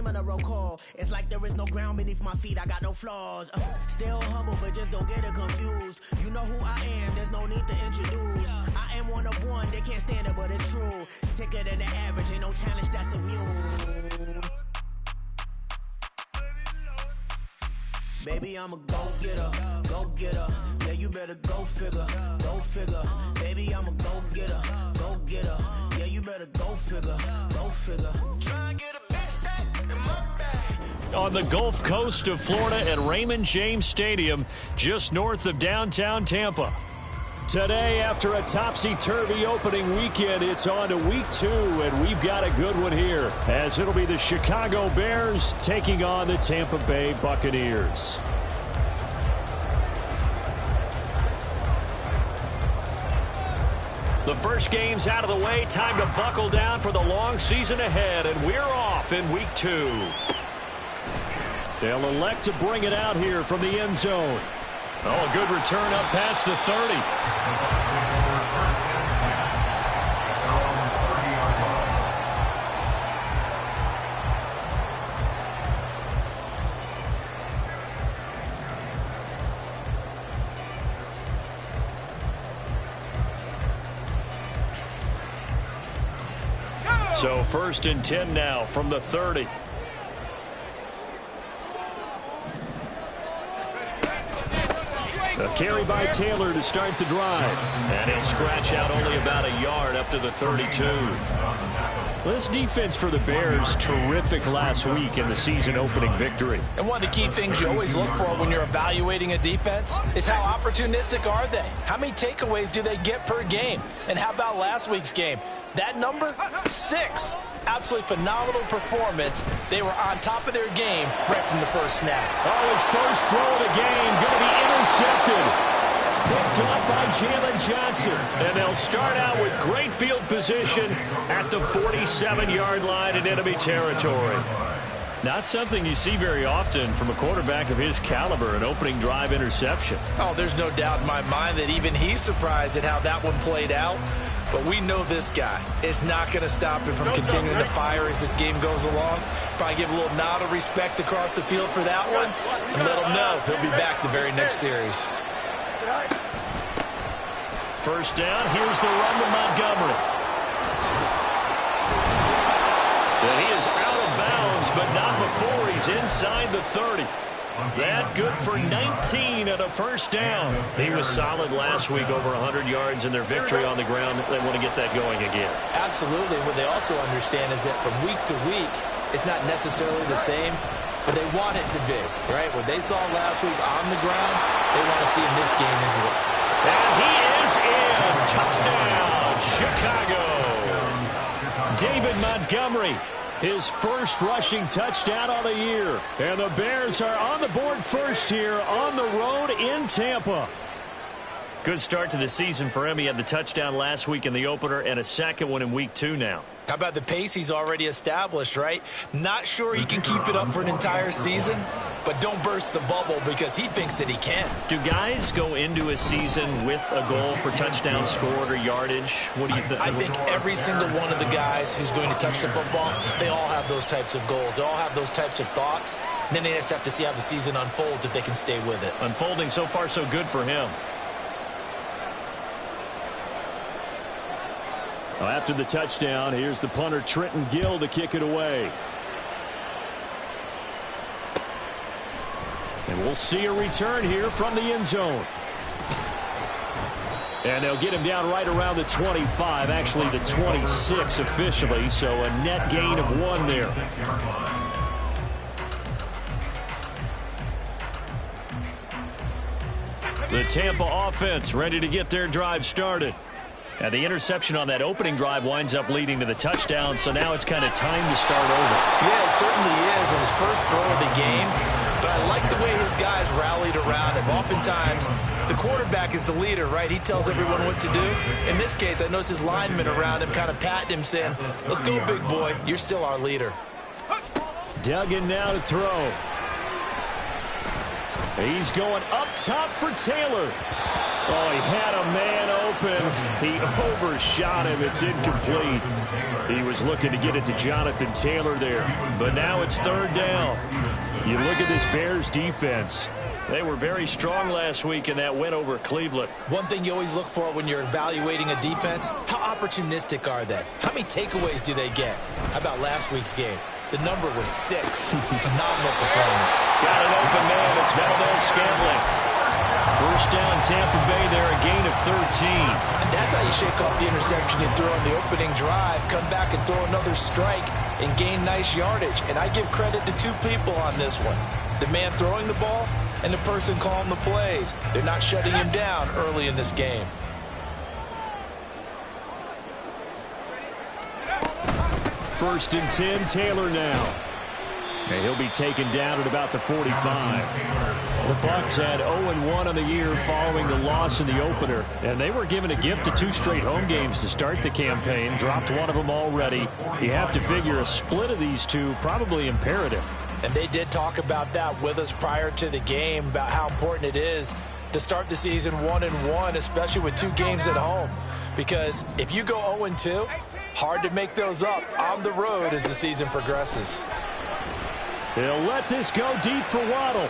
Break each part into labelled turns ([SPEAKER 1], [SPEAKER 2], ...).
[SPEAKER 1] game on a roll call. It's like there is no ground beneath my feet, I got no flaws. Still humble, but just don't get it confused. You know who I am, there's no need to introduce. I am one of one, they can't stand it, but it's true. Sicker than the average, ain't no challenge that's immune. Baby, I'm a go-getter, go-getter. Yeah, you better go figure, go figure. Baby, I'm a go-getter, go-getter. Yeah, you better go figure, go figure. Try and get a big stack in my bag.
[SPEAKER 2] On the Gulf Coast of Florida at Raymond James Stadium, just north of downtown Tampa. Today, after a topsy-turvy opening weekend, it's on to week 2, and we've got a good one here, as it'll be the Chicago Bears taking on the Tampa Bay Buccaneers. The first game's out of the way. Time to buckle down for the long season ahead, and we're off in week 2. They'll elect to bring it out here from the end zone. Oh, a good return up past the 30. So 1st and 10 now from the 30. A carry by Taylor to start the drive. And he'll scratch out only about a yard up to the 32. This defense for the Bears, terrific last week in the season-opening victory.
[SPEAKER 3] And one of the key things you always look for when you're evaluating a defense is how opportunistic are they? How many takeaways do they get per game? And how about last week's game? That number? 6. Absolutely phenomenal performance. They were on top of their game right from the first snap.
[SPEAKER 2] Oh, his first throw of the game going to be intercepted. Picked up by Jalen Johnson. And they'll start out with great field position at the 47-yard line in enemy territory. Not something you see very often from a quarterback of his caliber, an opening drive interception.
[SPEAKER 3] Oh, there's no doubt in my mind that even he's surprised at how that one played out. But we know this guy is not going to stop him from continuing to fire as this game goes along. Probably give a little nod of respect across the field for that one and let him know he'll be back the very next series.
[SPEAKER 2] First down, here's the run to Montgomery. And he is out of bounds, but not before he's inside the 30. That good for 19 at a first down. He was solid last week, over 100 yards in their victory on the ground. They want to get that going again.
[SPEAKER 3] Absolutely. What they also understand is that from week to week, it's not necessarily the same, but they want it to be, right? What they saw last week on the ground, they want to see in this game as well.
[SPEAKER 2] And he is in. Touchdown, Chicago. David Montgomery, his first rushing touchdown on the year. And the Bears are on the board first here on the road in Tampa. Good start to the season for him. He had the touchdown last week in the opener and a second one in week 2 now.
[SPEAKER 3] How about the pace he's already established, right? Not sure he can keep it up for an entire season, but don't burst the bubble because he thinks that he can.
[SPEAKER 2] Do guys go into a season with a goal for touchdown scored or yardage? What do you think?
[SPEAKER 3] I think every single one of the guys who's going to touch the football, they all have those types of goals. They all have those types of thoughts. And then they just have to see how the season unfolds if they can stay with it.
[SPEAKER 2] Unfolding so far so good for him. After the touchdown, here's the punter Trenton Gill to kick it away. And we'll see a return here from the end zone. And they'll get him down right around the 25, actually the 26 officially, so a net gain of 1 there. The Tampa offense ready to get their drive started. And the interception on that opening drive winds up leading to the touchdown, so now it's kind of time to start over.
[SPEAKER 3] Yeah, it certainly is, and his first throw of the game. But I like the way his guys rallied around him. Oftentimes, the quarterback is the leader, right? He tells everyone what to do. In this case, I noticed his linemen around him kind of patting him, saying, let's go, big boy. You're still our leader.
[SPEAKER 2] Duggan now to throw. He's going up top for Taylor. Oh, he had a man open. He overshot him. It's incomplete. He was looking to get it to Jonathan Taylor there. But now it's third down. You look at this Bears defense. They were very strong last week in that win over Cleveland.
[SPEAKER 3] One thing you always look for when you're evaluating a defense, how opportunistic are they? How many takeaways do they get? How about last week's game? The number was 6. Phenomenal performance.
[SPEAKER 2] Got an open man. It's Valdez-Scantling. First down, Tampa Bay there, a gain of 13.
[SPEAKER 3] And that's how you shake off the interception you threw on the opening drive, come back and throw another strike and gain nice yardage. And I give credit to 2 people on this one. The man throwing the ball and the person calling the plays. They're not shutting him down early in this game.
[SPEAKER 2] First and 10, Taylor now. And he'll be taken down at about the 45. The Bucs had 0-1 on the year following the loss in the opener. And they were given a gift of 2 straight home games to start the campaign. Dropped one of them already. You have to figure a split of these 2 probably imperative.
[SPEAKER 3] And they did talk about that with us prior to the game, about how important it is to start the season 1-1, especially with 2 games at home. Because if you go 0-2, hard to make those up on the road as the season progresses.
[SPEAKER 2] They'll let this go deep for Waddle.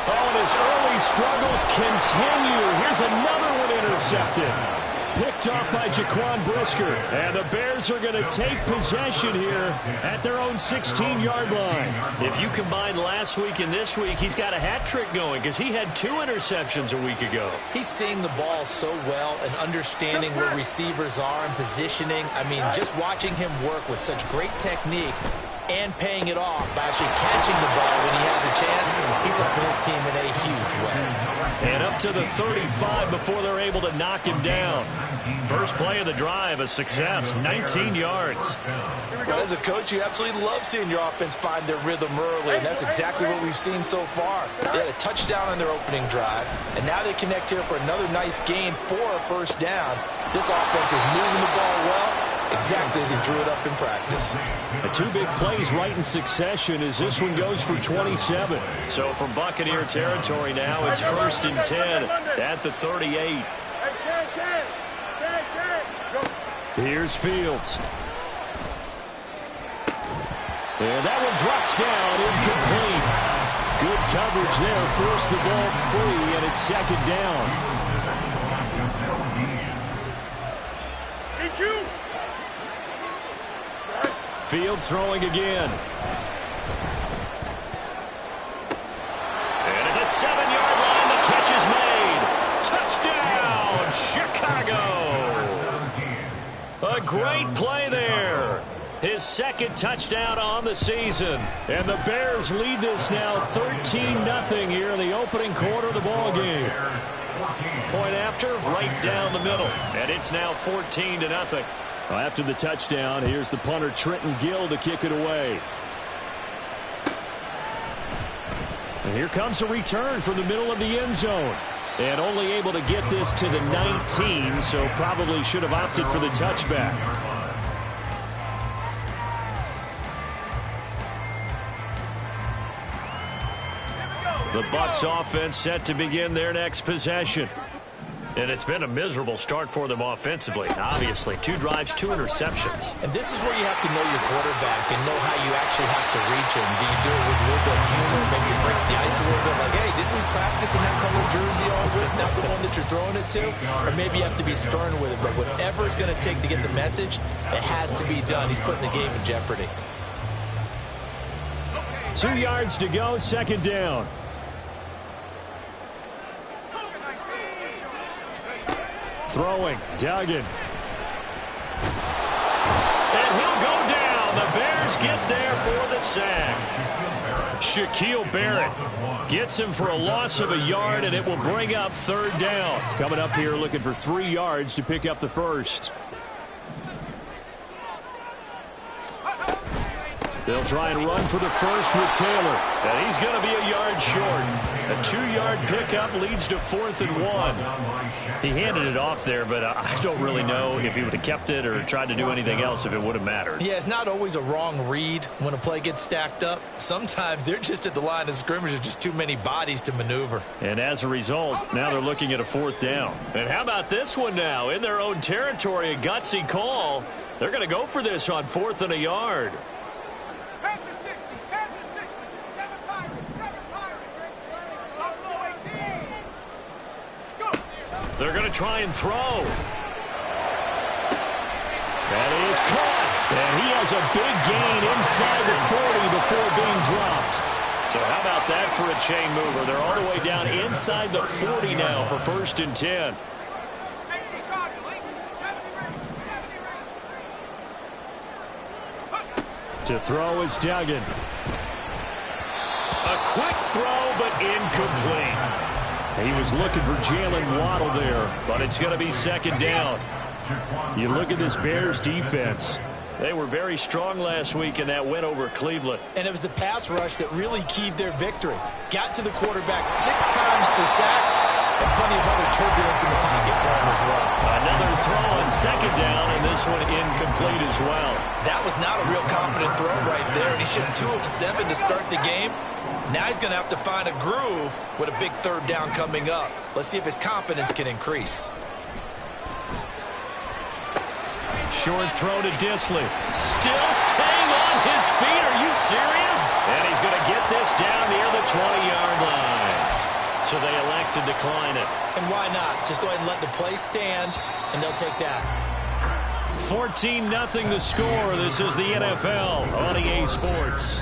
[SPEAKER 2] Oh, and his early struggles continue. Here's another one intercepted. Picked off by Jaquan Brisker. And the Bears are going to take possession here at their own 16-yard line. If you combine last week and this week, he's got a hat trick going because he had 2 interceptions a week ago.
[SPEAKER 3] He's seeing the ball so well and understanding where receivers are and positioning. I mean, just watching him work with such great technique and paying it off by actually catching the ball when he has a chance, he's helping his team in a huge way.
[SPEAKER 2] And up to the 35 before they're able to knock him down. First play of the drive, a success, 19 yards.
[SPEAKER 3] Well, as a coach, you absolutely love seeing your offense find their rhythm early, and that's exactly what we've seen so far. They had a touchdown on their opening drive, and now they connect here for another nice gain for a first down. This offense is moving the ball well, exactly as he drew it up in practice.
[SPEAKER 2] 2 big plays right in succession as this one goes for 27. So from Buccaneer territory now, it's first and 10 at the 38. Here's Fields. And that one drops down, incomplete. Good coverage there, forced the ball free, and it's second down. Fields throwing again. And at the 7-yard line, the catch is made. Touchdown, Chicago. A great play there. His second touchdown on the season. And the Bears lead this now 13-0 here in the opening quarter of the ball game. Point after, right down the middle. And it's now 14-0. Well, after the touchdown, here's the punter Trenton Gill to kick it away. And here comes a return from the middle of the end zone. And only able to get this to the 19, so probably should have opted for the touchback. The Bucs offense set to begin their next possession. And it's been a miserable start for them offensively. Obviously, 2 drives, 2 interceptions.
[SPEAKER 3] And this is where you have to know your quarterback and know how you actually have to reach him. Do you do it with a little bit of humor, maybe you break the ice a little bit, like, hey, didn't we practice in that color jersey all week, not the one that you're throwing it to? Or maybe you have to be stern with it, but whatever it's going to take to get the message, it has to be done. He's putting the game in jeopardy.
[SPEAKER 2] 2 yards to go, second down. Throwing, Duggan. And he'll go down. The Bears get there for the sack. Shaquille Barrett gets him for a loss of a yard, and it will bring up third down. Coming up here looking for 3 yards to pick up the first. They'll try and run for the first with Taylor. And he's going to be a yard short. A 2-yard pickup leads to 4th and 1. He handed it off there, but I don't really know if he would have kept it or tried to do anything else if it would have mattered.
[SPEAKER 3] Yeah, it's not always a wrong read when a play gets stacked up. Sometimes they're just at the line of scrimmage. There's just too many bodies to maneuver.
[SPEAKER 2] And as a result, now they're looking at a 4th down. And how about this one now? In their own territory, a gutsy call. They're going to go for this on 4th and a yard. They're going to try and throw. That is caught. And he has a big gain inside the 40 before being dropped. So how about that for a chain mover? They're all the way down inside the 40 now for 1st and 10. To throw is Duggan. A quick throw, but incomplete. He was looking for Jalen Waddle there, but it's going to be 2nd down. You look at this Bears defense. They were very strong last week in that win over Cleveland.
[SPEAKER 3] And it was the pass rush that really keyed their victory. Got to the quarterback 6 times for sacks and plenty of other turbulence in the pocket for him as well.
[SPEAKER 2] Another throw on 2nd down, and this one incomplete as well.
[SPEAKER 3] That was not a real confident throw right there, and he's just 2 of 7 to start the game. Now he's going to have to find a groove with a big 3rd down coming up. Let's see if his confidence can increase.
[SPEAKER 2] Short throw to Disley. Still staying on his feet. Are you serious? And he's going to get this down near the 20-yard line. So they elect to decline it.
[SPEAKER 3] And why not? Just go ahead and let the play stand, and they'll take that.
[SPEAKER 2] 14-0 the score. This is the NFL on EA Sports.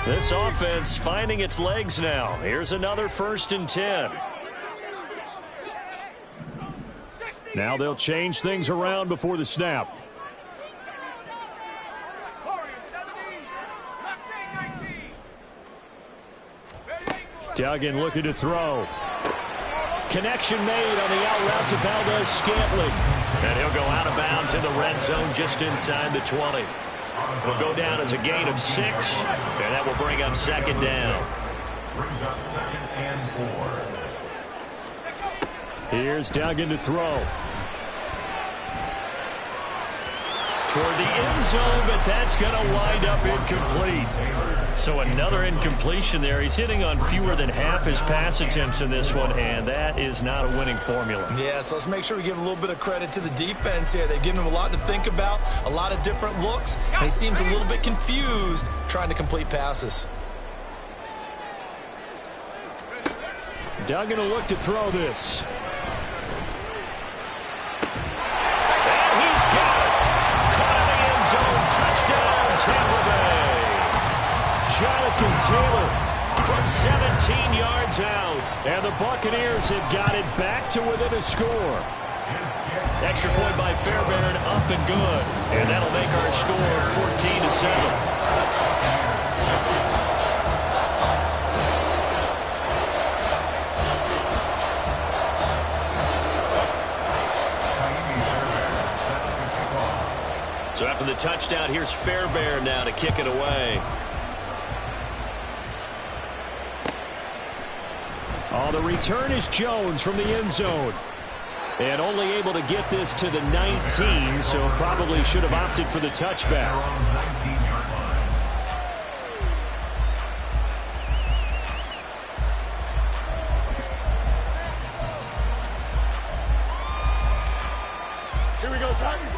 [SPEAKER 2] This offense finding its legs now. Here's another 1st and 10. Now they'll change things around before the snap. Duggan looking to throw. Connection made on the out route to Valdez-Scantling. And he'll go out of bounds in the red zone just inside the 20. Will go down as a gain of 6, and that will bring up 2nd down. Here's Duggan to throw. Toward the end zone, but that's going to wind up incomplete. So another incompletion there. He's hitting on fewer than half his pass attempts in this one, and that is not a winning formula.
[SPEAKER 3] Yeah, so let's make sure we give a little bit of credit to the defense here. They've given him a lot to think about, a lot of different looks, and he seems a little bit confused trying to complete passes.
[SPEAKER 2] Duggan will look to throw this. Touchdown, Tampa Bay. Jonathan Taylor from 17 yards out. And the Buccaneers have got it back to within a score. Extra point by Fairbairn, up and good. And that'll make our score 14-7. So after the touchdown, here's Fairbairn now to kick it away. Oh, the return is Jones from the end zone. And only able to get this to the 19, so probably should have opted for the touchback.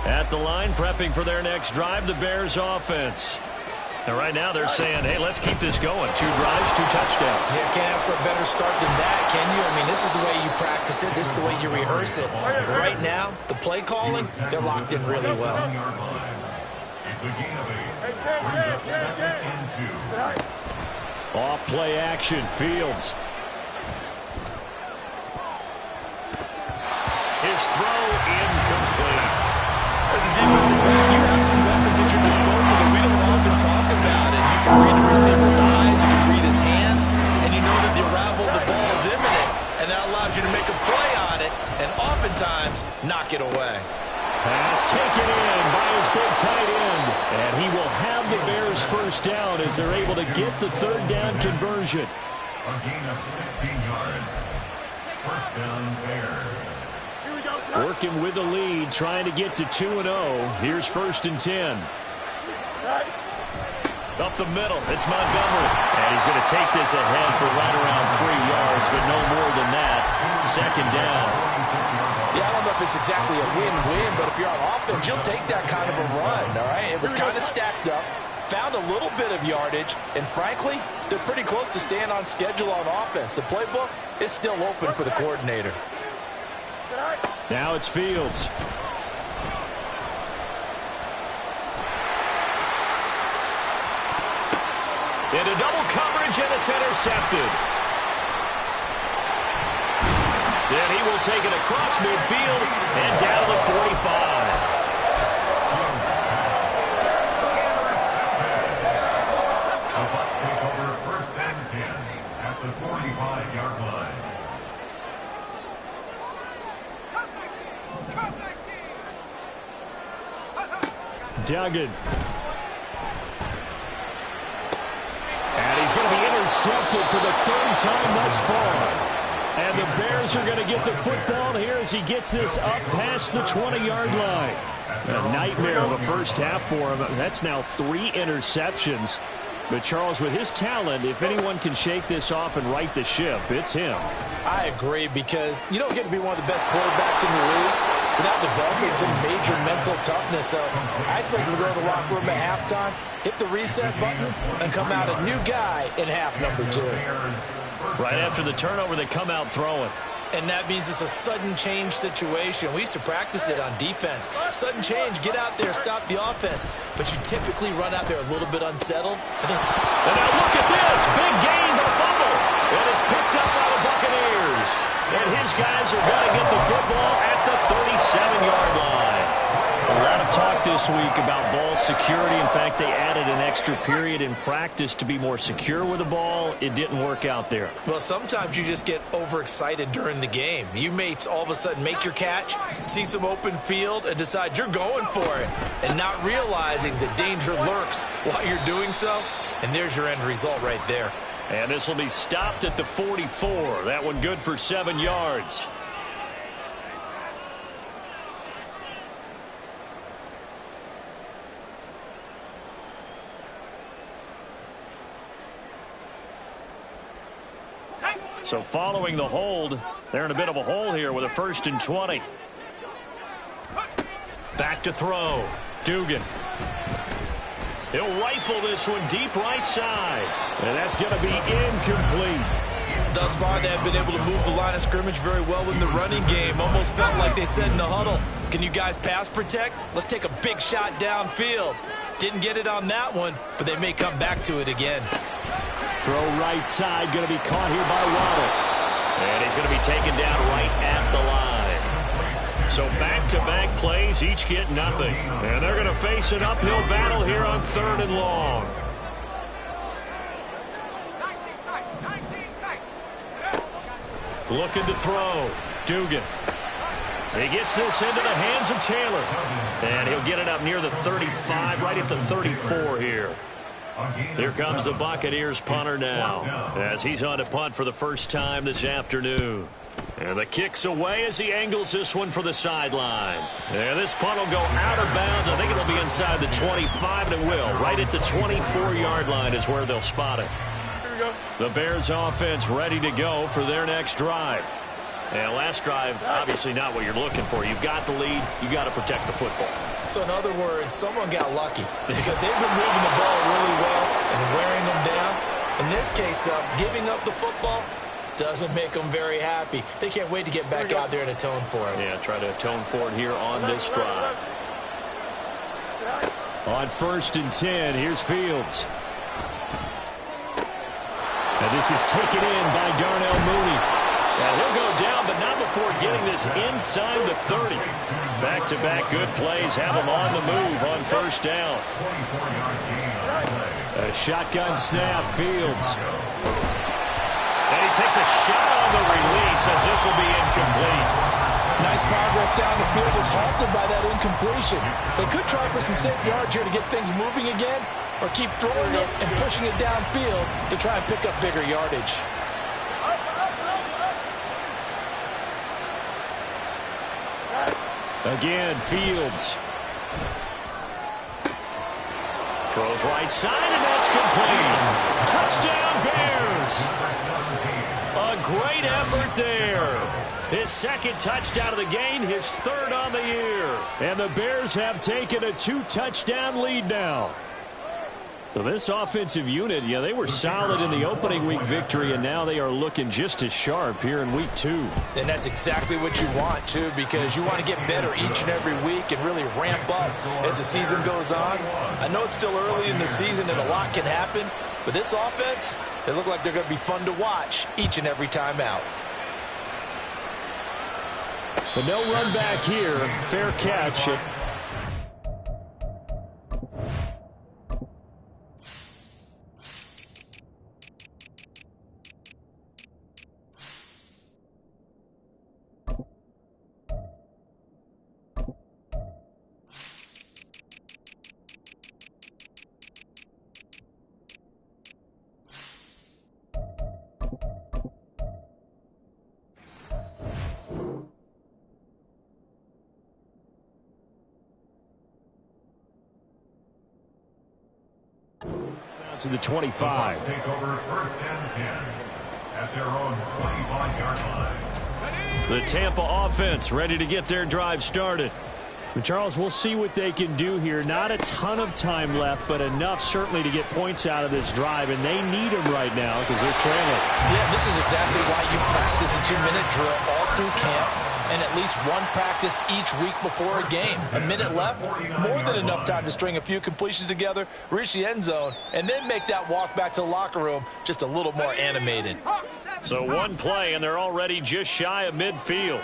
[SPEAKER 2] At the line, prepping for their next drive, the Bears offense. And right now they're saying, hey, let's keep this going. 2 drives, 2 touchdowns.
[SPEAKER 3] Yeah, can't ask for a better start than that, can you? I mean, this is the way you practice it. This is the way you rehearse it. But right now, the play calling, they're locked in really well.
[SPEAKER 2] Off play action, Fields. His throw incomplete.
[SPEAKER 3] As a defensive back, you have some weapons at your disposal that we
[SPEAKER 2] nice first down as they're able to get the third down conversion.
[SPEAKER 4] A gain of 16 yards. First down, Bears.
[SPEAKER 2] Working with the lead, trying to get to 2-0. Here's 1st and 10. Up the middle, it's Montgomery. And he's going to take this ahead for right around 3 yards, but no more than that. 2nd down.
[SPEAKER 3] Yeah, I don't know if it's exactly a win-win, but if you're on offense, you'll take that kind of a run, all right? It was kind of stacked up, found a little bit of yardage, and frankly, they're pretty close to staying on schedule on offense. The playbook is still open for the coordinator.
[SPEAKER 2] Now it's Fields. Into double coverage, and it's intercepted. Then he will take it across midfield and down to the 45.
[SPEAKER 4] The Bucs take over 1st and 10 at the 45-yard line.
[SPEAKER 2] Duggan. And he's going to be intercepted for the 3rd time thus far. And the Bears are going to get the football here as he gets this up past the 20-yard line. A nightmare of a first half for him. That's now 3 interceptions. But, Charles, with his talent, if anyone can shake this off and right the ship, it's him.
[SPEAKER 3] I agree, because you don't get to be one of the best quarterbacks in the league without developing some major mental toughness. So I expect him to go to the locker room at halftime, hit the reset button, and come out a new guy in half number 2.
[SPEAKER 2] Right after the turnover, they come out throwing.
[SPEAKER 3] And that means it's a sudden change situation. We used to practice it on defense. Sudden change, get out there, stop the offense. But you typically run out there a little bit unsettled. And
[SPEAKER 2] now look at this. Big gain, but a fumble. And it's picked up by the Buccaneers. And his guys are going to get the football at the 37-yard line. A lot of talk this week about ball security. In fact, they added an extra period in practice to be more secure with the ball. It didn't work out there.
[SPEAKER 3] Well, sometimes you just get overexcited during the game. You may all of a sudden make your catch, see some open field, and decide you're going for it, and not realizing the danger lurks while you're doing so. And there's your end result right there.
[SPEAKER 2] And this will be stopped at the 44. That one good for 7 yards. So following the hold, they're in a bit of a hole here with a 1st and 20. Back to throw. Dugan. He'll rifle this one deep right side. And that's going to be incomplete.
[SPEAKER 3] Thus far, they have been able to move the line of scrimmage very well in the running game. Almost felt like they said in the huddle, can you guys pass protect? Let's take a big shot downfield. Didn't get it on that one, but they may come back to it again.
[SPEAKER 2] Throw right side, going to be caught here by Waddle. And he's going to be taken down right at the line. So back-to-back plays, each get nothing. And they're going to face an uphill battle here on 3rd and long. Looking to throw. Dugan. He gets this into the hands of Taylor. And he'll get it up near the 35, right at the 34 here. Here comes the Buccaneers punter now, as he's on to punt for the first time this afternoon. And the kick's away as he angles this one for the sideline. And this punt will go out of bounds. I think it'll be inside the 25, and it will. Right at the 24-yard line is where they'll spot it. The Bears offense ready to go for their next drive. And last drive, obviously not what you're looking for. You've got the lead. You've got to protect the football.
[SPEAKER 3] So in other words, someone got lucky because they've been moving the ball really well and wearing them down. In this case, though, giving up the football doesn't make them very happy. They can't wait to get back out there and atone for it.
[SPEAKER 2] Yeah, try to atone for it here on this drive. On 1st and 10, here's Fields. And this is taken in by Darnell Mooney. Now he'll go down, but not before getting this inside the 30. Back-to-back good plays have him on the move on 1st down. A shotgun snap, Fields. And he takes a shot on the release as this will be incomplete.
[SPEAKER 3] Nice progress down the field was halted by that incompletion. They could try for some safe yards here to get things moving again, or keep throwing it and pushing it downfield to try and pick up bigger yardage.
[SPEAKER 2] Again, Fields. Throws right side, and that's complete. Touchdown, Bears. A great effort there. His second touchdown of the game, his third on the year. And the Bears have taken a 2-touchdown lead now. So this offensive unit, yeah, they were solid in the opening week victory, and now they are looking just as sharp here in week 2.
[SPEAKER 3] And that's exactly what you want, too, because you want to get better each and every week and really ramp up as the season goes on. I know it's still early in the season and a lot can happen, but this offense, they look like they're going to be fun to watch each and every time out.
[SPEAKER 2] But no run back here. Fair catch. To the 25.
[SPEAKER 4] Take over first and 10 at their own 25-yard line.
[SPEAKER 2] The Tampa offense ready to get their drive started. But Charles, we'll see what they can do here. Not a ton of time left, but enough certainly to get points out of this drive, and they need them right now because they're trailing.
[SPEAKER 3] Yeah, this is exactly why you practice a 2-minute drill all through camp and at least one practice each week before a game. A minute left, more than enough time to string a few completions together, reach the end zone, and then make that walk back to the locker room just a little more animated.
[SPEAKER 2] So one play, and they're already just shy of midfield.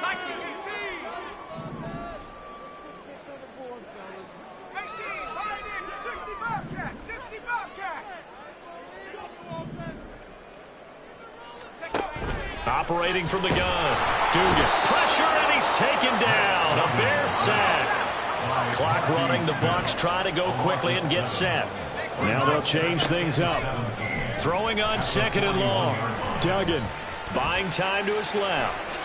[SPEAKER 2] Operating from the gun. Dugan. Pressure, and he's taken down. A Bear sack. Clock running. The Bucs try to go quickly and get set. Now they'll change things up. Throwing on second and long. Duggan buying time to his left.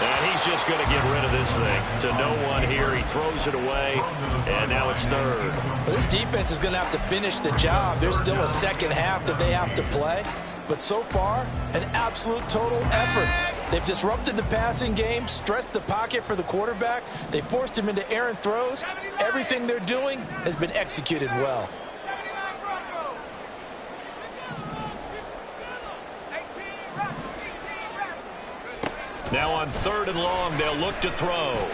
[SPEAKER 2] And he's just going to get rid of this thing. To no one here. He throws it away. And now it's third.
[SPEAKER 3] Well, this defense is going to have to finish the job. There's still a second half that they have to play. But so far, an absolute total effort. They've disrupted the passing game, stressed the pocket for the quarterback. They forced him into errant throws. Everything they're doing has been executed well.
[SPEAKER 2] Now on third and long, they'll look to throw.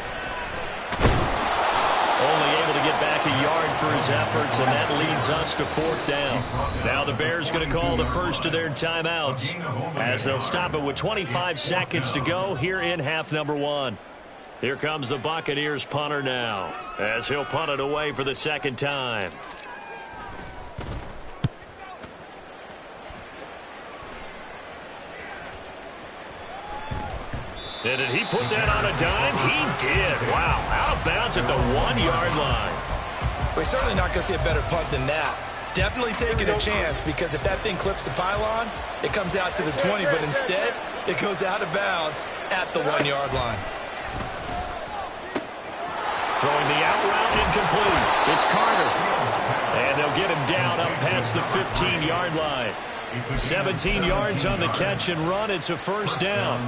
[SPEAKER 2] Only able to get back a yard for his efforts, and that leads us to fourth down. Now the Bears going to call the first of their timeouts as they'll stop it with 25 seconds to go here in half number 1. Here comes the Buccaneers punter now as he'll punt it away for the second time. And did he put that on a dime? He did. Wow. Out of bounds at the 1-yard line.
[SPEAKER 3] We're certainly not going to see a better punt than that. Definitely taking a chance, because if that thing clips the pylon, it comes out to the 20, but instead, it goes out of bounds at the 1-yard line.
[SPEAKER 2] Throwing the out route incomplete. It's Carter. And they'll get him down up past the 15-yard line. 17 yards on the catch and run. It's a first down.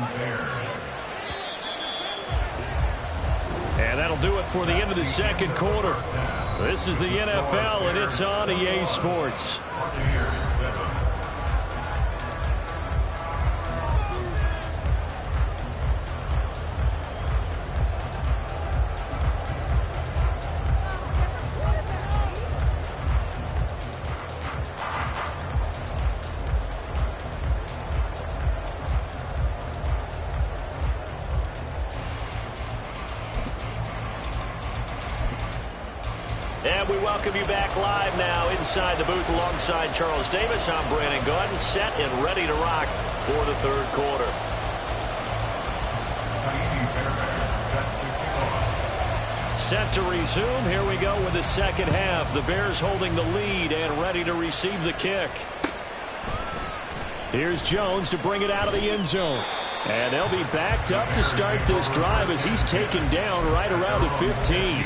[SPEAKER 2] And that'll do it for the end of the second quarter. This is the NFL, and it's on EA Sports. And we welcome you back live now inside the booth alongside Charles Davis. I'm Brandon Gordon, set and ready to rock for the third quarter. set to resume. Here we go with the second half. The Bears holding the lead and ready to receive the kick. Here's Jones to bring it out of the end zone. And they'll be backed up to start this drive as he's taken down right around the 15.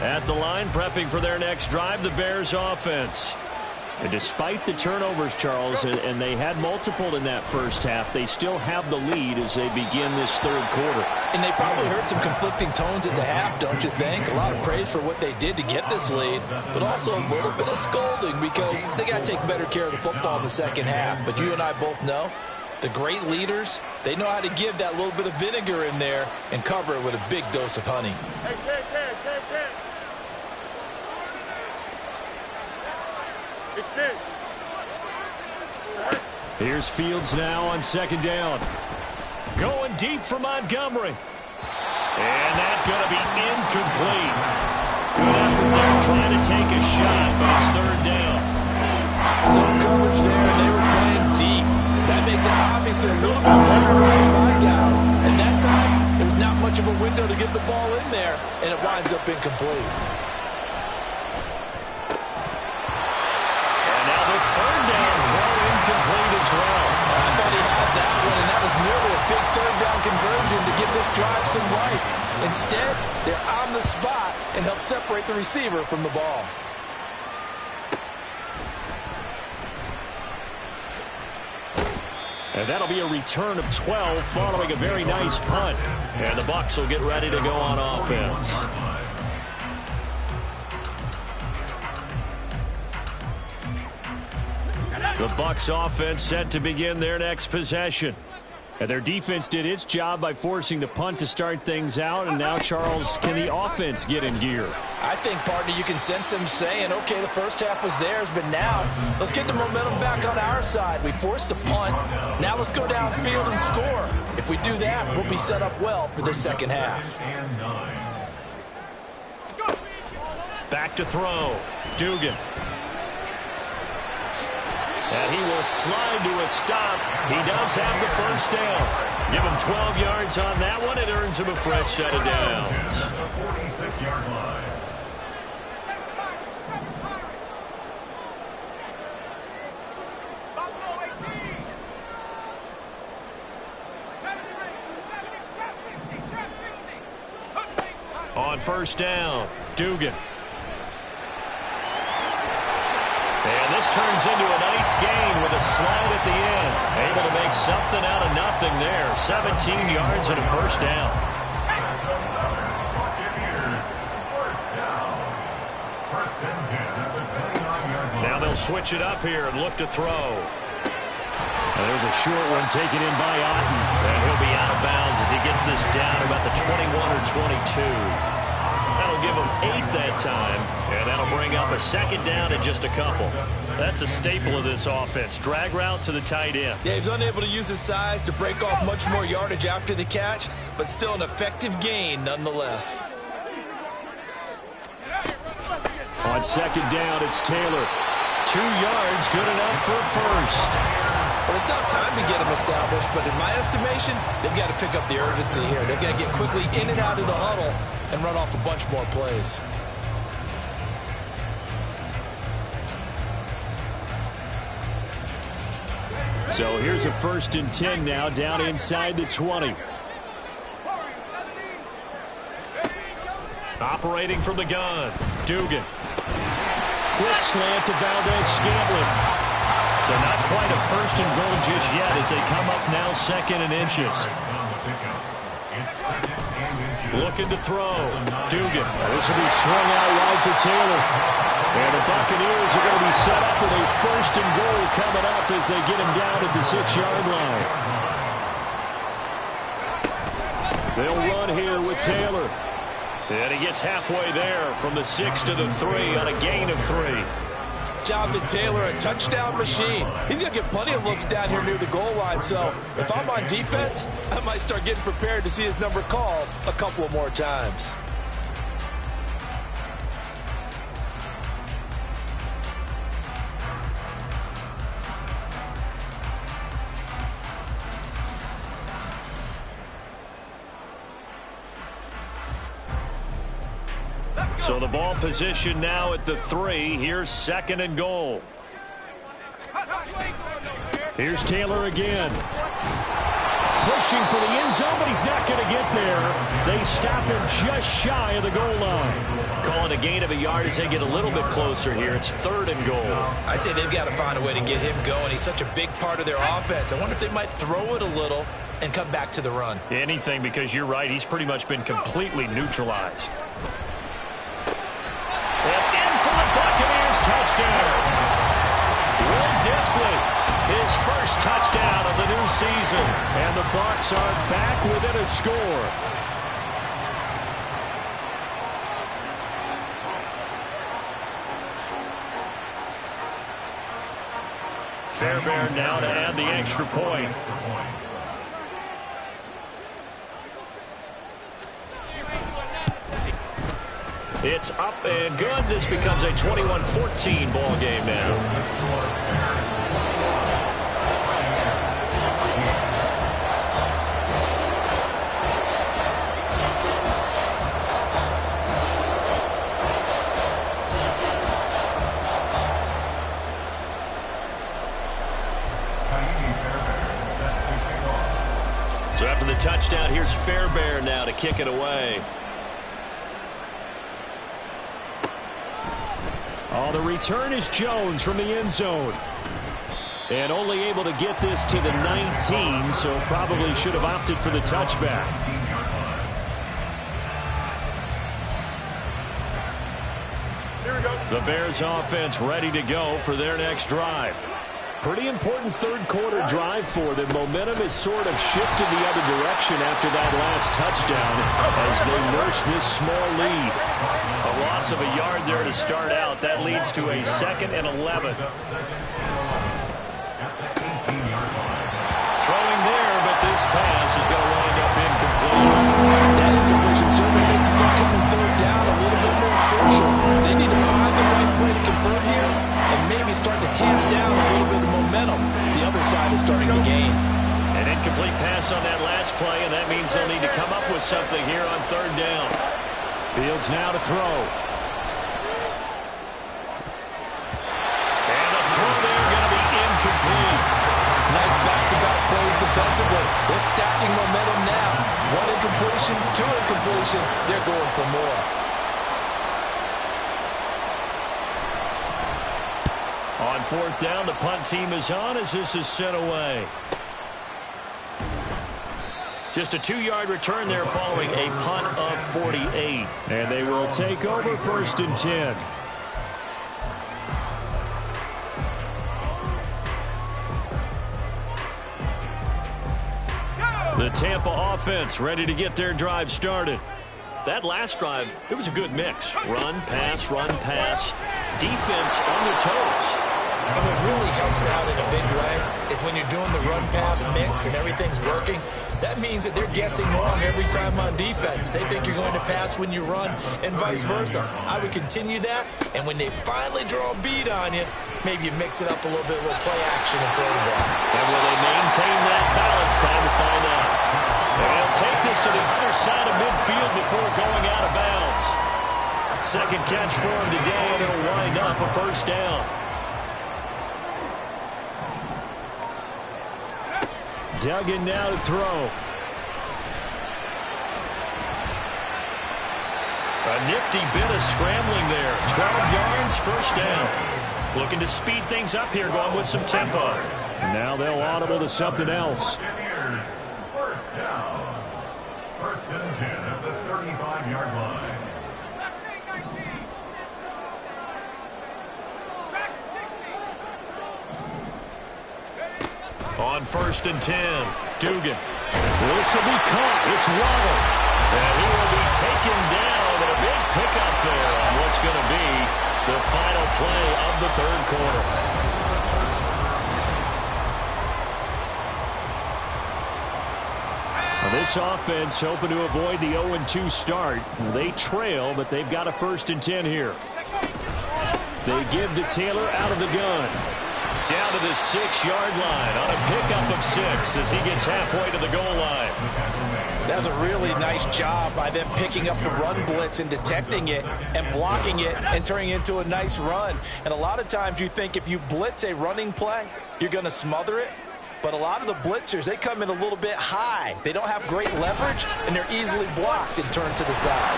[SPEAKER 2] At the line, prepping for their next drive, the Bears offense. And despite the turnovers, Charles, and they had multiple in that first half, they still have the lead as they begin this third quarter.
[SPEAKER 3] And they probably heard some conflicting tones in the half, don't you think? A lot of praise for what they did to get this lead, but also a little bit of scolding because they got to take better care of the football in the second half. But you and I both know the great leaders, they know how to give that little bit of vinegar in there and cover it with a big dose of honey.
[SPEAKER 2] Here's Fields now on second down. Going deep for Montgomery. And that's going to be incomplete. Good effort there trying to take a shot, but it's third down.
[SPEAKER 3] Some coverage there, and they were playing deep. That makes it obviously a little bit harder to find guys. And that time, there was not much of a window to get the ball in there, and it winds up incomplete.
[SPEAKER 2] Incomplete as well.
[SPEAKER 3] I thought he had that one, and that was nearly a big third down conversion to give this drive some life. Instead, they're on the spot and help separate the receiver from the ball.
[SPEAKER 2] And that'll be a return of 12 following a very nice punt. And the Bucs will get ready to go on offense. The Bucs offense set to begin their next possession. And their defense did its job by forcing the punt to start things out. And now, Charles, can the offense get in gear?
[SPEAKER 3] I think, partner, you can sense them saying, okay, the first half was theirs, but now let's get the momentum back on our side. We forced a punt. Now let's go downfield and score. If we do that, we'll be set up well for the second half.
[SPEAKER 2] Back to throw. Dugan. And he will slide to a stop. He does have the first down. Give him 12 yards on that one. It earns him a fresh set of downs.
[SPEAKER 4] 46-yard line.
[SPEAKER 2] On first down, Dugan. And this turns into a nice gain with a slide at the end. Able to make something out of nothing there. 17 yards and a first down. Now they'll switch it up here and look to throw. And there's a short one taken in by Otten. And he'll be out of bounds as he gets this down about the 21 or 22. That'll give him 8 that time, and that'll bring up a second down and just a couple. That's a staple of this offense. Drag route to the tight end.
[SPEAKER 3] Yeah, he's unable to use his size to break off much more yardage after the catch, but still an effective gain nonetheless.
[SPEAKER 2] On second down, it's Taylor. 2 yards, good enough for a first.
[SPEAKER 3] Well, it's not time to get him established, but in my estimation, they've got to pick up the urgency here. They've got to get quickly in and out of the huddle and run off a bunch more plays.
[SPEAKER 2] So here's a 1st and 10 now, down inside the 20. Operating from the gun, Dugan. Quick slant to Valdez-Scantling. So not quite a 1st and goal just yet as they come up now 2nd and inches. Looking to throw. Dugan. This will be swung out wide for Taylor. And the Buccaneers are going to be set up with a 1st and goal coming up as they get him down at the 6-yard line. They'll run here with Taylor. And he gets halfway there from the 6 to the 3 on a gain of 3.
[SPEAKER 3] Jonathan Taylor, a touchdown machine. He's going to get plenty of looks down here near the goal line, so if I'm on defense, I might start getting prepared to see his number called a couple of more times.
[SPEAKER 2] So the ball position now at the 3. Here's 2nd and goal. Here's Taylor again. Pushing for the end zone, but he's not going to get there. They stop him just shy of the goal line. Calling a gain of a yard as they get a little bit closer here. It's 3rd and goal.
[SPEAKER 3] I'd say they've got to find a way to get him going. He's such a big part of their offense. I wonder if they might throw it a little and come back to the run.
[SPEAKER 2] Anything, because you're right. He's pretty much been completely neutralized. And in for the Buccaneers touchdown. Will Disley. His first touchdown of the new season. And the Bucs are back within a score. Fairbairn now to add the extra point. It's up and good. This becomes a 21-14 ball game now. So after the touchdown, here's Fairbairn now to kick it away. Oh, the return is Jones from the end zone. And only able to get this to the 19, so probably should have opted for the touchback. The Bears offense ready to go for their next drive. Pretty important third quarter drive for them. Momentum has sort of shifted the other direction after that last touchdown as they nurse this small lead. A loss of a yard there to start out. That leads to a 2nd and 11. Throwing there, but this pass is going to wind up incomplete.
[SPEAKER 3] That incompletion certainly makes this upcoming third down a little bit more crucial. They need to find the right play to convert here and maybe start to tamp down a little bit of momentum. The other side is starting to gain.
[SPEAKER 2] An incomplete pass on that last play, and that means they'll need to come up with something here on 3rd down. Fields now to throw. And the throw there going to be incomplete.
[SPEAKER 3] Nice back-to-back plays defensively. They're stacking momentum now. 1 incompletion, 2 incompletion. They're going for more.
[SPEAKER 2] On 4th down, the punt team is on as this is sent away. Just a 2-yard return there following a punt of 48. And they will take over 1st and 10. The Tampa offense ready to get their drive started. That last drive, it was a good mix. Run, pass, defense on their toes.
[SPEAKER 3] And what really helps out in a big way is when you're doing the run-pass mix and everything's working, that means that they're guessing wrong every time on defense. They think you're going to pass when you run and vice versa. I would continue that, and when they finally draw a beat on you, maybe you mix it up a little bit, a little play action and throw the ball.
[SPEAKER 2] And will they maintain that balance? Time to find out. They'll take this to the other side of midfield before going out of bounds. 2nd catch for him today, and it'll wind up a 1st down. Duggan now to throw. A nifty bit of scrambling there. 12 yards, 1st down. Looking to speed things up here, going with some tempo. Now they'll audible to something else.
[SPEAKER 4] 1st down. 1st and 10 at the 35-yard line.
[SPEAKER 2] On 1st and 10, Dugan. This will be caught. It's Waddle. And he will be taken down, and a big pickup there on what's going to be the final play of the 3rd quarter. Now this offense hoping to avoid the 0-2 start. They trail, but they've got a 1st and 10 here. They give to Taylor out of the gun. Down to the 6-yard line on a pickup of 6 as he gets halfway to the goal line.
[SPEAKER 3] That's a really nice job by them picking up the run blitz and detecting it and blocking it and turning it into a nice run. And a lot of times you think if you blitz a running play, you're going to smother it. But a lot of the blitzers, they come in a little bit high. They don't have great leverage, and they're easily blocked and turned to the side.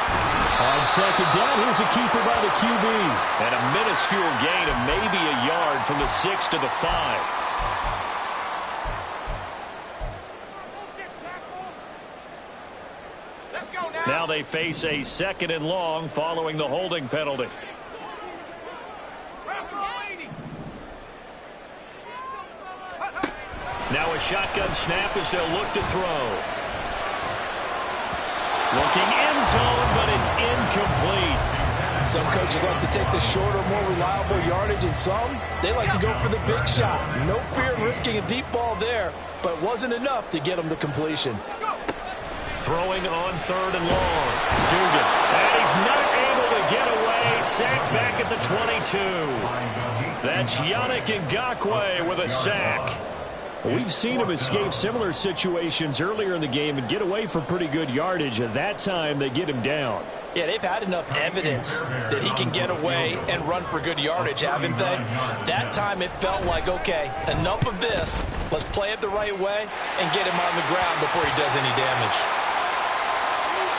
[SPEAKER 2] On second down, here's a keeper by the QB. And a minuscule gain of maybe a yard from the 6 to the 5. Now they face a 2nd and long following the holding penalty. Now a shotgun snap as they'll look to throw. Looking end zone, but it's incomplete.
[SPEAKER 3] Some coaches like to take the shorter, more reliable yardage, and some, they like to go for the big shot. No fear of risking a deep ball there, but it wasn't enough to get them to completion.
[SPEAKER 2] Throwing on 3rd and long. Dugan. And he's not able to get away. Sacked back at the 22. That's Yannick Ngakoue with a sack. We've seen him escape similar situations earlier in the game and get away for pretty good yardage. At that time, they get him down.
[SPEAKER 3] Yeah, they've had enough evidence that he can get away and run for good yardage, haven't they? That time it felt like, okay, enough of this. Let's play it the right way and get him on the ground before he does any damage.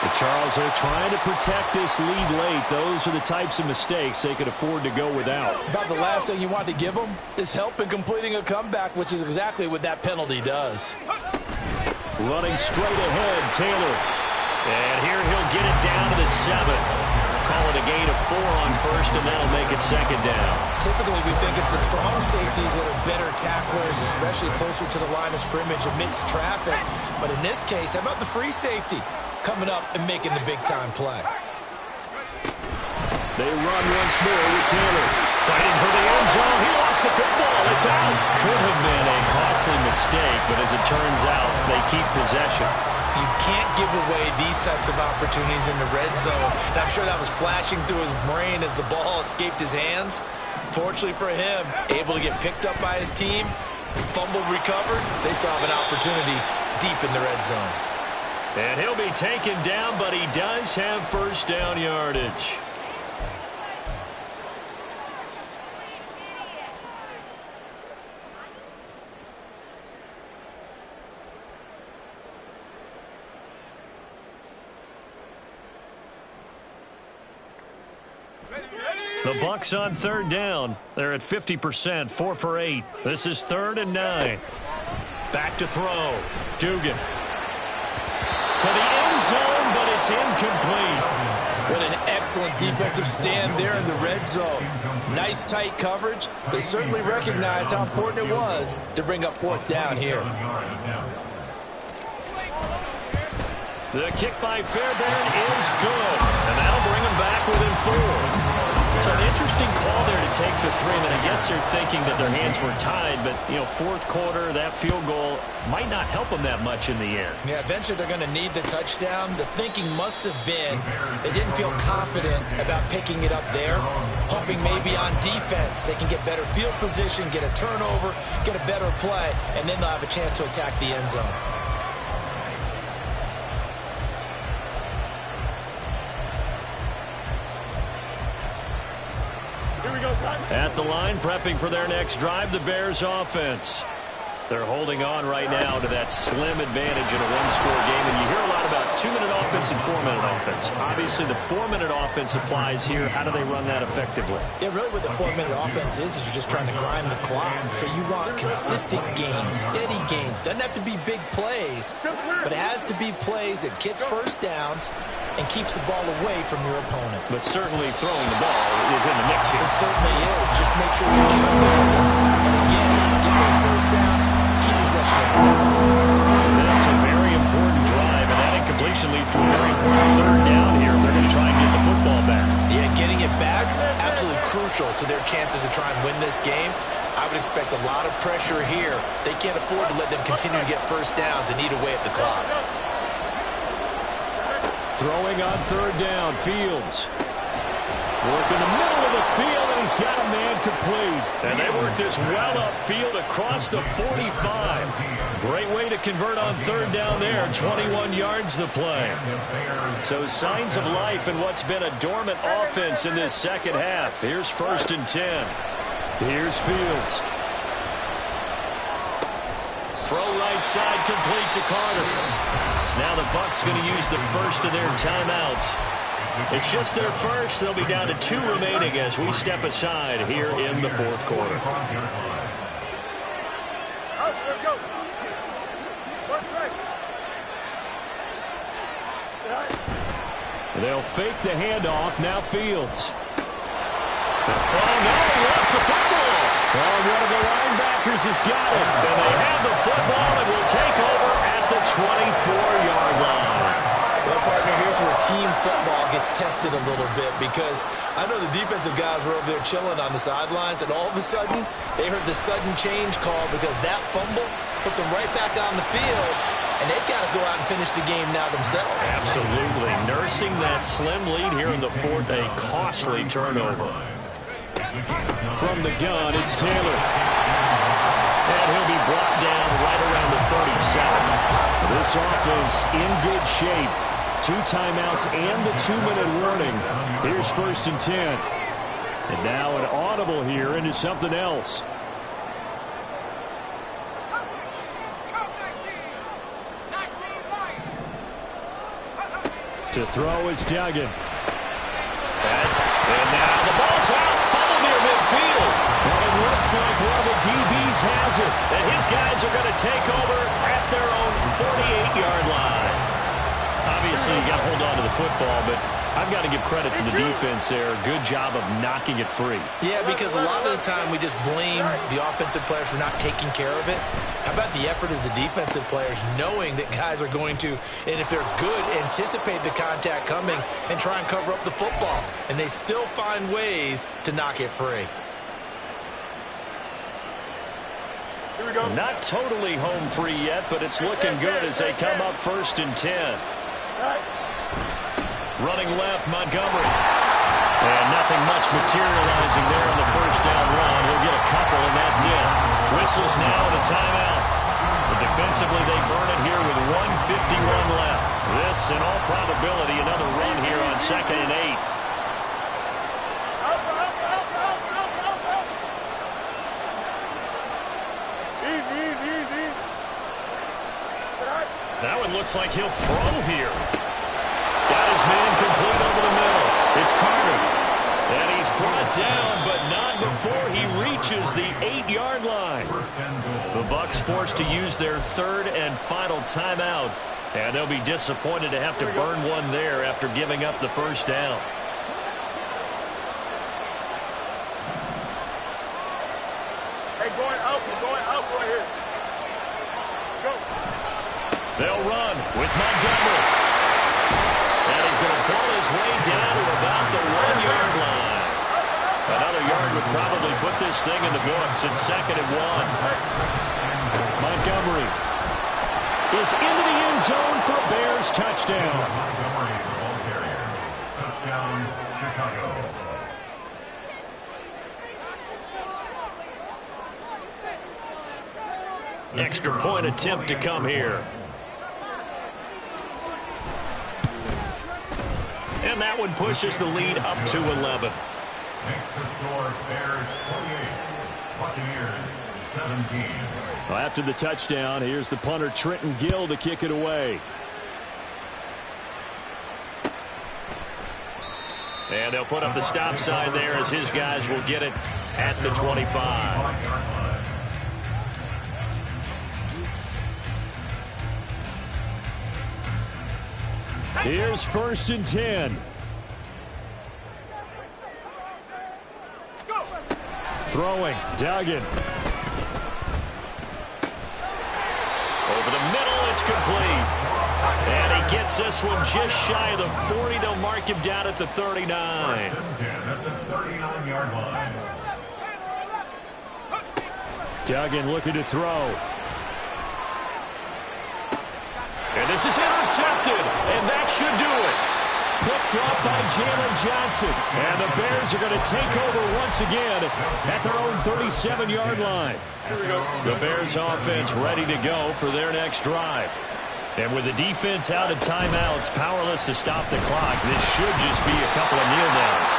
[SPEAKER 2] The Charles are trying to protect this lead late. Those are the types of mistakes they could afford to go without.
[SPEAKER 3] About the last thing you want to give them is help in completing a comeback, which is exactly what that penalty does.
[SPEAKER 2] Running straight ahead, Taylor. And here he'll get it down to the 7. Call it a gain of 4 on 1st, and that'll make it 2nd down.
[SPEAKER 3] Typically, we think it's the strong safeties that are better tacklers, especially closer to the line of scrimmage amidst traffic. But in this case, how about the free safety coming up and making the big-time play?
[SPEAKER 2] They run once more with Taylor. Fighting for the end zone. He lost the football. It's out. Could have been a costly mistake, but as it turns out, they keep possession.
[SPEAKER 3] You can't give away these types of opportunities in the red zone. And I'm sure that was flashing through his brain as the ball escaped his hands. Fortunately for him, able to get picked up by his team, fumbled, recovered. They still have an opportunity deep in the red zone.
[SPEAKER 2] And he'll be taken down, but he does have 1st down yardage. The Bucs on 3rd down. They're at 50%, 4 for 8. This is 3rd and 9. Back to throw. Dugan. To the end zone, but it's incomplete.
[SPEAKER 3] What an excellent defensive stand there in the red zone. Nice tight coverage. They certainly recognized how important it was to bring up 4th down here.
[SPEAKER 2] The kick by Fairbairn is good. And that'll bring them back within 4. So an interesting call there to take the 3, and then I guess they're thinking that their hands were tied, but, you know, 4th quarter, that field goal might not help them that much in the end.
[SPEAKER 3] Yeah, eventually they're going to need the touchdown. The thinking must have been they didn't feel confident about picking it up there, hoping maybe on defense they can get better field position, get a turnover, get a better play, and then they'll have a chance to attack the end zone.
[SPEAKER 2] At the line, prepping for their next drive, the Bears offense. They're holding on right now to that slim advantage in a one-score game. And you hear a lot about 2-minute offense and 4-minute offense. Obviously, the 4-minute offense applies here. How do they run that effectively?
[SPEAKER 3] Yeah, really what the 4-minute offense is you're just trying to grind the clock. So you want consistent gains, steady gains. Doesn't have to be big plays, but it has to be plays that gets 1st downs and keeps the ball away from your opponent.
[SPEAKER 2] But certainly throwing the ball is in the mix here.
[SPEAKER 3] It certainly is. Just make sure you're careful with it. And again, get those 1st downs, keep possession of it.
[SPEAKER 2] That's a very important drive, and that incompletion leads to a very important 3rd down here if they're going to try and get the football back.
[SPEAKER 3] Yeah, getting it back, absolutely crucial to their chances to try and win this game. I would expect a lot of pressure here. They can't afford to let them continue to get 1st downs and eat away at the clock.
[SPEAKER 2] Throwing on 3rd down, Fields. Working the middle of the field, and he's got a man complete. And they work this well upfield across the 45. Great way to convert on third down there. 21 yards the play. So signs of life in what's been a dormant offense in this second half. Here's 1st and 10. Here's Fields. Throw right side complete to Carter. Now the Bucs going to use the first of their timeouts. It's just their first. They'll be down to 2 remaining as we step aside here in the 4th quarter. They'll fake the handoff. Now Fields. Oh, no, he lost the football. Oh, one of the linebackers has got it. And they have the football and will take over at the 24-yard line.
[SPEAKER 3] Well, partner, here's where team football gets tested a little bit, because I know the defensive guys were over there chilling on the sidelines, and all of a sudden, they heard the sudden change call because that fumble puts them right back on the field, and they've got to go out and finish the game now themselves.
[SPEAKER 2] Absolutely. Nursing that slim lead here in the 4th, a costly turnover. From the gun, it's Taylor. And he'll be brought down right around the 37. This offense in good shape. 2 timeouts and the 2-minute warning. Here's 1st and 10. And now an audible here into something else. To throw is Duggan. And now the ball's out. Funnel near midfield. And it looks like one of the DBs has it. And his guys are going to take over at their own 48-yard line. Obviously, you got to hold on to the football, but I've got to give credit to the defense there. Good job of knocking it free.
[SPEAKER 3] Yeah, because a lot of the time we just blame the offensive players for not taking care of it. How about the effort of the defensive players knowing that guys are going to, and if they're good, anticipate the contact coming and try and cover up the football. And they still find ways to knock it free.
[SPEAKER 2] Here we go. Not totally home free yet, but it's looking good as they come up 1st and 10. Running left, Montgomery. And nothing much materializing there on the 1st down run. He'll get a couple, and that's it. Whistles now and a timeout. So defensively, they burn it here with 1:51 left. This, in all probability, another run here on 2nd and 8. That one looks like he'll throw here. Got his man complete over the middle. It's Carter. And he's brought down, but not before he reaches the 8-yard line. The Bucs forced to use their 3rd and final timeout. And they'll be disappointed to have to burn one there after giving up the 1st down.
[SPEAKER 5] Hey, going up right here. Go.
[SPEAKER 2] They'll run with Montgomery. And he's going to pull his way down to about the 1-yard line. Another yard would probably put this thing in the books. It's 2nd and 1. Montgomery is into the end zone for a Bears touchdown.
[SPEAKER 4] Montgomery, the ball carrier. Touchdown, Chicago.
[SPEAKER 2] Extra point attempt to come here. And that one pushes the lead up to 11.
[SPEAKER 4] Makes the score Bears 48, Buccaneers 17.
[SPEAKER 2] Well, after the touchdown, here's the punter Trenton Gill to kick it away. And they'll put up the stop sign there as his guys will get it at the 25. Here's 1st and 10. Throwing, Duggan. Over the middle, it's complete. And he gets this one just shy of the 40. They'll mark him down at the 39.
[SPEAKER 4] 1st and 10 at the 39-yard line.
[SPEAKER 2] Duggan looking to throw. And this is intercepted, and that should do it. Picked up by Jalen Johnson. And the Bears are going to take over once again at their own 37-yard line. The Bears offense ready to go for their next drive. And with the defense out of timeouts, powerless to stop the clock, this should just be a couple of kneel downs.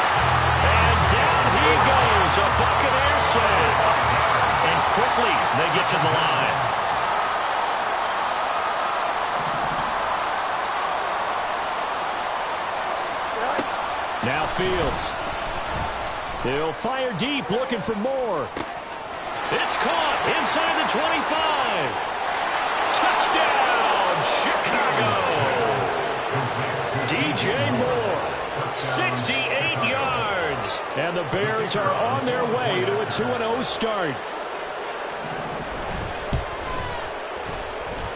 [SPEAKER 2] And down he goes, a Buccaneer save. And quickly they get to the line. Now Fields. He'll fire deep, looking for more. It's caught inside the 25. Touchdown, Chicago. DJ Moore, 68 yards. And the Bears are on their way to a 2-0 start.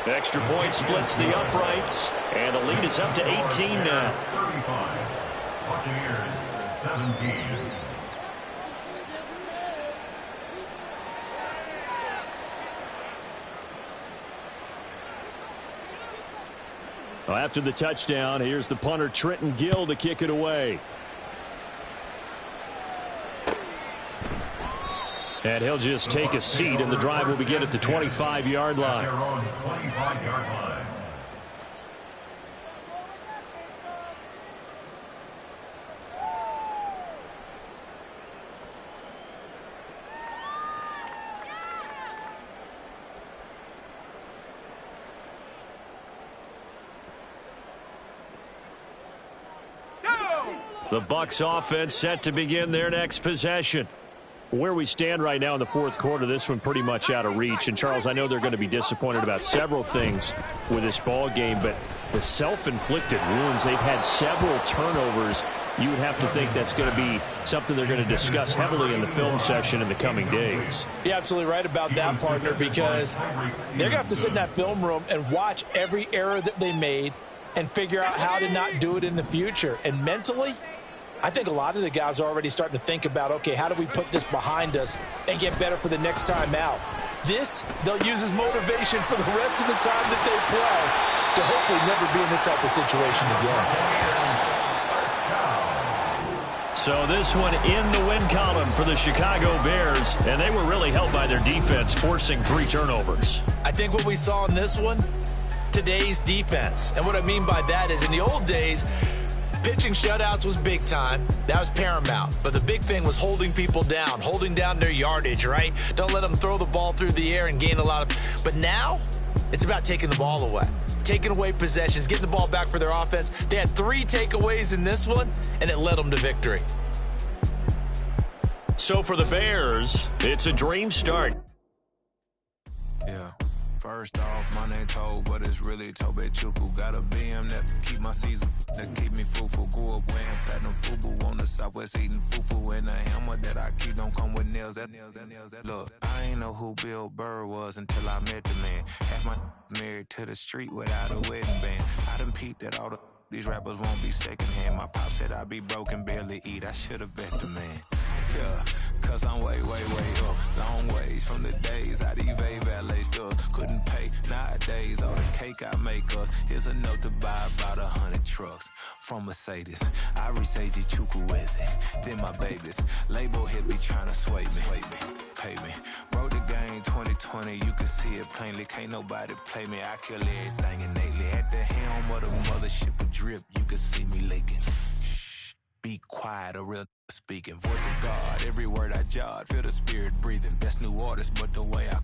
[SPEAKER 2] Extra point splits the uprights, and the lead is up to 18 now.
[SPEAKER 4] 35. Buccaneers 17.
[SPEAKER 2] Well, after the touchdown, here's the punter Trenton Gill to kick it away. And he'll just take a seat, and the drive will begin at the 25-yard line.
[SPEAKER 4] They're on 25-yard line.
[SPEAKER 2] The Bucs offense set to begin their next possession. Where we stand right now in the fourth quarter, this one pretty much out of reach. And, Charles, I know they're going to be disappointed about several things with this ball game, but the self-inflicted wounds, they've had several turnovers. You would have to think that's going to be something they're going to discuss heavily in the film section in the coming days.
[SPEAKER 3] You're absolutely right about that, partner, because they're going to have to sit in that film room and watch every error that they made and figure out how to not do it in the future. And mentally, I think a lot of the guys are already starting to think about, okay, how do we put this behind us and get better for the next time out? This, they'll use as motivation for the rest of the time that they play to hopefully never be in this type of situation again.
[SPEAKER 2] So this one in the win column for the Chicago Bears, and they were really helped by their defense, forcing 3 turnovers.
[SPEAKER 3] I think what we saw in this one, today's defense. And what I mean by that is in the old days, pitching shutouts was big time. That was paramount. But the big thing was holding people down, holding down their yardage, right? Don't let them throw the ball through the air and gain a lot of... But now, it's about taking the ball away. Taking away possessions, getting the ball back for their offense. They had 3 takeaways in this one, and it led them to victory.
[SPEAKER 2] So for the Bears, it's a dream start.
[SPEAKER 6] Yeah. First off, my name Toad, but it's really Tobe Chuku. Got a BM that keep my season, that keep me fruitful. Grew up wearing platinum FUBU on the Southwest eating fufu. And the hammer that I keep don't come with nails. Look, I ain't know who Bill Burr was until I met the man. Half my married to the street without a wedding band. I done peeped at all these rappers won't be secondhand. My pop said I'd be broken, barely eat. I should've bet the man. Yeah, cause I'm way, way, way up. Long ways from the days I these valet stores couldn't pay. Nowadays, all the cake I make us is enough to buy about 100 trucks from Mercedes. I resage Chukwueze, then my babies. Label hit be trying to sway me, pay me. Wrote the game 2020, you can see it plainly. Can't nobody play me, I kill everything innately. At the helm of the mothership with drip, you can see me leaking. Shh, be quiet, a real speaking. Voice of God, every word I jot, feel the spirit breathing. Best new artist, but the way I